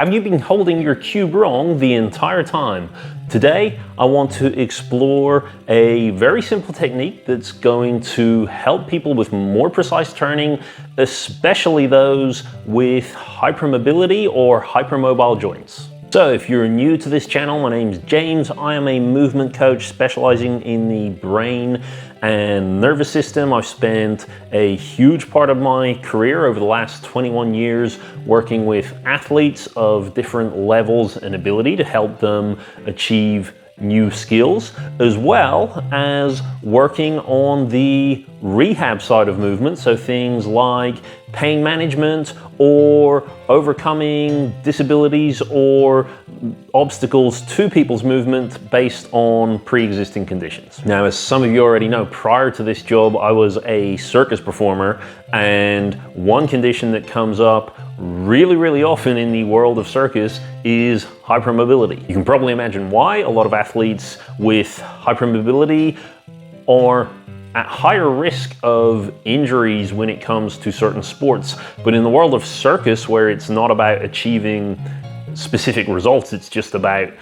Have you been holding your cube wrong the entire time? Today, I want to explore a very simple technique that's going to help people with more precise turning, especially those with hypermobility or hypermobile joints. So if you're new to this channel, my name's James. I am a movement coach specializing in the brain and nervous system. I've spent a huge part of my career over the last 21 years working with athletes of different levels and ability to help them achieve new skills, as well as working on the rehab side of movement. So things like pain management or overcoming disabilities or obstacles to people's movement based on pre-existing conditions. Now, as some of you already know, prior to this job, I was a circus performer, and one condition that comes up really often in the world of circus is hypermobility. You can probably imagine why. A lot of athletes with hypermobility are at higher risk of injuries when it comes to certain sports. But in the world of circus, where it's not about achieving specific results, it's just about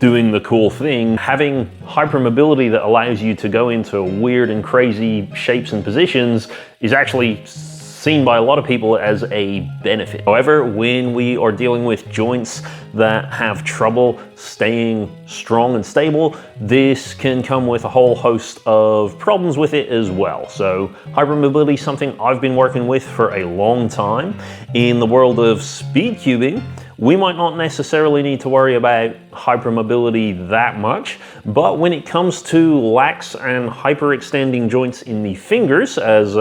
doing the cool thing, having hypermobility that allows you to go into weird and crazy shapes and positions is actually seen by a lot of people as a benefit. However, when we are dealing with joints that have trouble staying strong and stable, this can come with a whole host of problems with it as well. So hypermobility is something I've been working with for a long time. In the world of speed cubing, we might not necessarily need to worry about hypermobility that much, but when it comes to lax and hyperextending joints in the fingers, as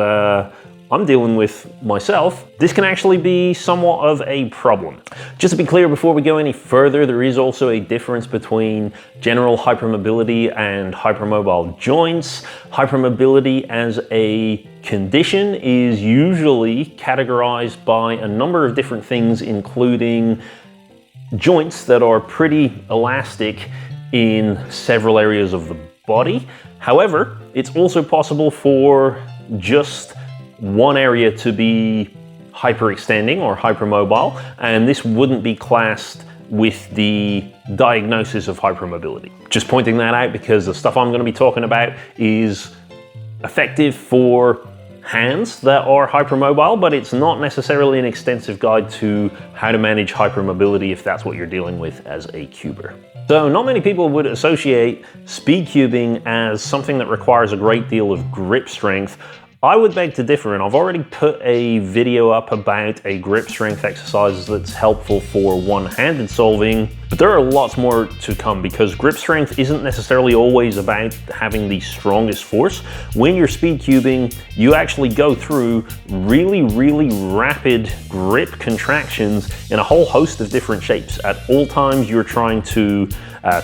I'm dealing with myself, this can actually be somewhat of a problem. Just to be clear, before we go any further, there is also a difference between general hypermobility and hypermobile joints. Hypermobility as a condition is usually categorized by a number of different things, including joints that are pretty elastic in several areas of the body. However, it's also possible for just one area to be hyperextending or hypermobile, and this wouldn't be classed with the diagnosis of hypermobility. Just pointing that out because the stuff I'm going to be talking about is effective for hands that are hypermobile, but it's not necessarily an extensive guide to how to manage hypermobility if that's what you're dealing with as a cuber. So not many people would associate speed cubing as something that requires a great deal of grip strength. I would beg to differ, and I've already put a video up about a grip strength exercise that's helpful for one-handed solving, but there are lots more to come because grip strength isn't necessarily always about having the strongest force. When you're speed cubing, you actually go through really rapid grip contractions in a whole host of different shapes. At all times, you're trying to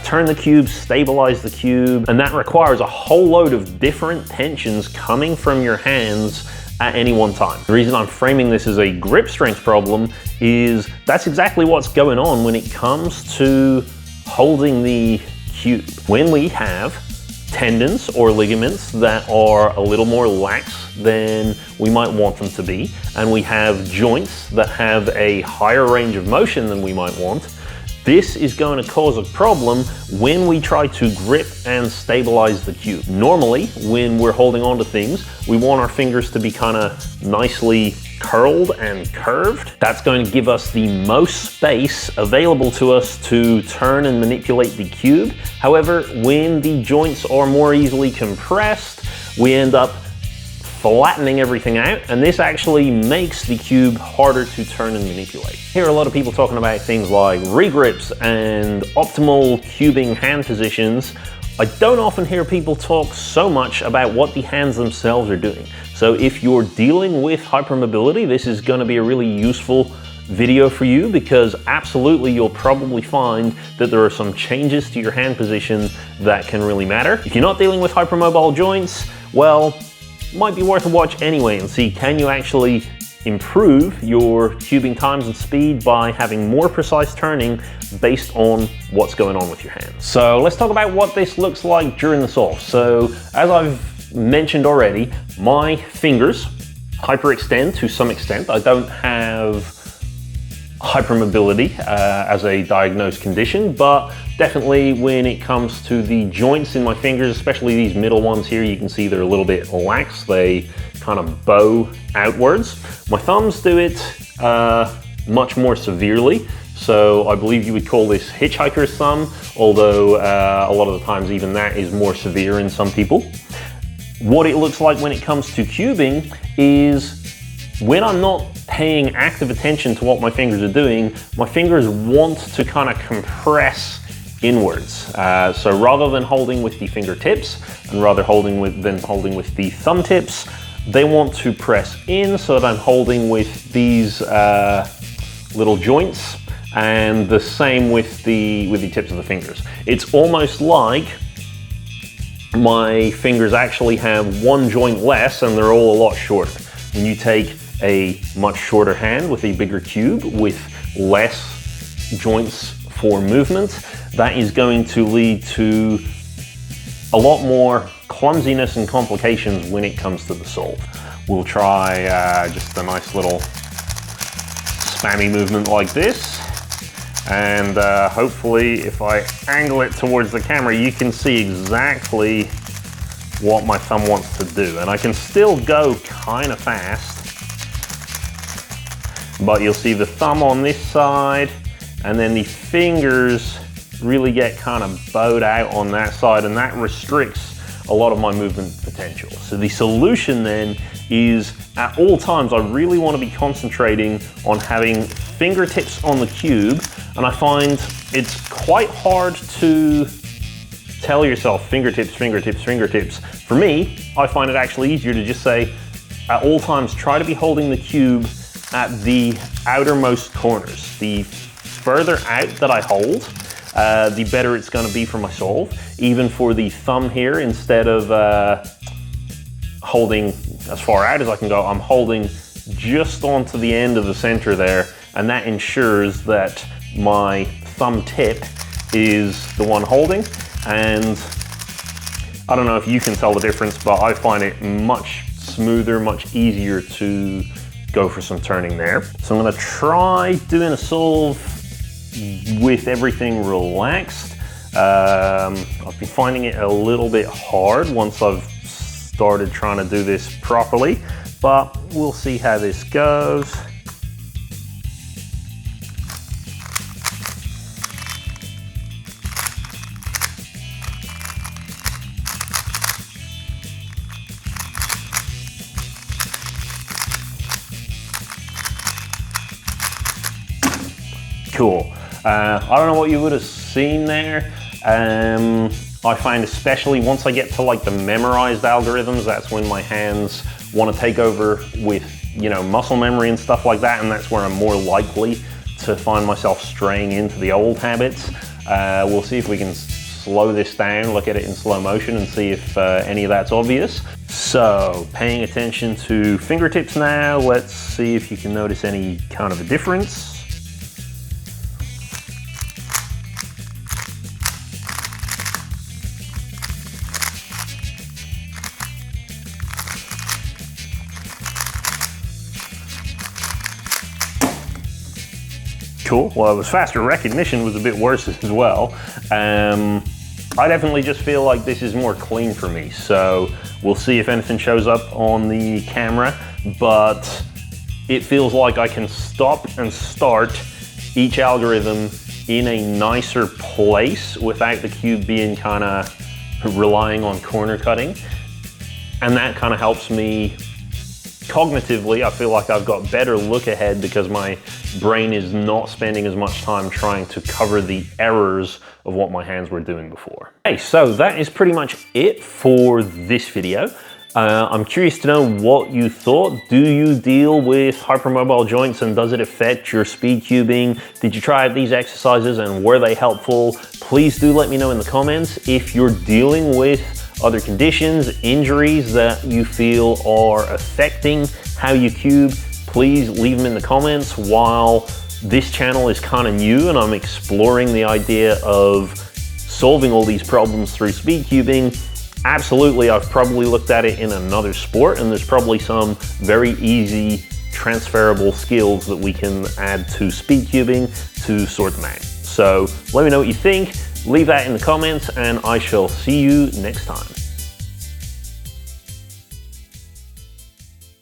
turn the cube, stabilize the cube, and that requires a whole load of different tensions coming from your hands at any one time. The reason I'm framing this as a grip strength problem is that's exactly what's going on when it comes to holding the cube. When we have tendons or ligaments that are a little more lax than we might want them to be, and we have joints that have a higher range of motion than we might want, this is going to cause a problem when we try to grip and stabilize the cube. Normally, when we're holding on to things, we want our fingers to be kind of nicely curled and curved. That's going to give us the most space available to us to turn and manipulate the cube. However, when the joints are more easily compressed, we end up flattening everything out, and this actually makes the cube harder to turn and manipulate. I hear a lot of people talking about things like regrips and optimal cubing hand positions. I don't often hear people talk so much about what the hands themselves are doing. So if you're dealing with hypermobility, this is going to be a really useful video for you, because absolutely you'll probably find that there are some changes to your hand position that can really matter. If you're not dealing with hypermobile joints, well, might be worth a watch anyway and see, can you actually improve your cubing times and speed by having more precise turning based on what's going on with your hands. So let's talk about what this looks like during the solve. So as I've mentioned already, my fingers hyperextend to some extent. I don't have hypermobility as a diagnosed condition, but definitely when it comes to the joints in my fingers, especially these middle ones here, you can see they're a little bit lax. They kind of bow outwards. My thumbs do it much more severely. So I believe you would call this hitchhiker's thumb, although a lot of the times even that is more severe in some people. What it looks like when it comes to cubing is when I'm not paying active attention to what my fingers are doing, my fingers want to kind of compress inwards. So rather than holding with the fingertips and rather holding with the thumb tips, they want to press in so that I'm holding with these little joints, and the same with the tips of the fingers. It's almost like my fingers actually have one joint less and they're all a lot shorter. When you take a much shorter hand with a bigger cube with less joints for movement, that is going to lead to a lot more clumsiness and complications when it comes to the solve. We'll try just a nice little spammy movement like this, and hopefully if I angle it towards the camera you can see exactly what my thumb wants to do. And I can still go kind of fast, but you'll see the thumb on this side and then the fingers really get kind of bowed out on that side, and that restricts a lot of my movement potential. So the solution then is, at all times I really want to be concentrating on having fingertips on the cube, and I find it's quite hard to tell yourself fingertips, fingertips, fingertips. For me, I find it actually easier to just say, at all times try to be holding the cube at the outermost corners. The further out that I hold, the better it's going to be for my solve. Even for the thumb here, instead of holding as far out as I can go, I'm holding just onto the end of the center there, and that ensures that my thumb tip is the one holding. And I don't know if you can tell the difference, but I find it much smoother, much easier to go for some turning there. So I'm going to try doing a solve with everything relaxed. I've been finding it a little bit hard once I've started trying to do this properly, but we'll see how this goes. Cool. I don't know what you would have seen there. I find especially once I get to like the memorized algorithms, that's when my hands want to take over with, you know, muscle memory and stuff like that, and that's where I'm more likely to find myself straying into the old habits. We'll see if we can slow this down, look at it in slow motion and see if any of that's obvious. So, paying attention to fingertips now, let's see if you can notice any kind of a difference. Cool. Well, it was faster. Recognition was a bit worse as well. I definitely just feel like this is more clean for me. So we'll see if anything shows up on the camera, but it feels like I can stop and start each algorithm in a nicer place without the cube being kind of relying on corner cutting. And that kind of helps me cognitively. I feel like I've got better look ahead because my brain is not spending as much time trying to cover the errors of what my hands were doing before. Okay, so that is pretty much it for this video. I'm curious to know what you thought. Do you deal with hypermobile joints, and does it affect your speed cubing? Did you try out these exercises and were they helpful? Please do let me know in the comments. If you're dealing with other conditions, injuries that you feel are affecting how you cube, please leave them in the comments. While this channel is kind of new and I'm exploring the idea of solving all these problems through speed cubing, absolutely, I've probably looked at it in another sport, and there's probably some very easy transferable skills that we can add to speed cubing to sort them out. So let me know what you think, leave that in the comments, and I shall see you next time.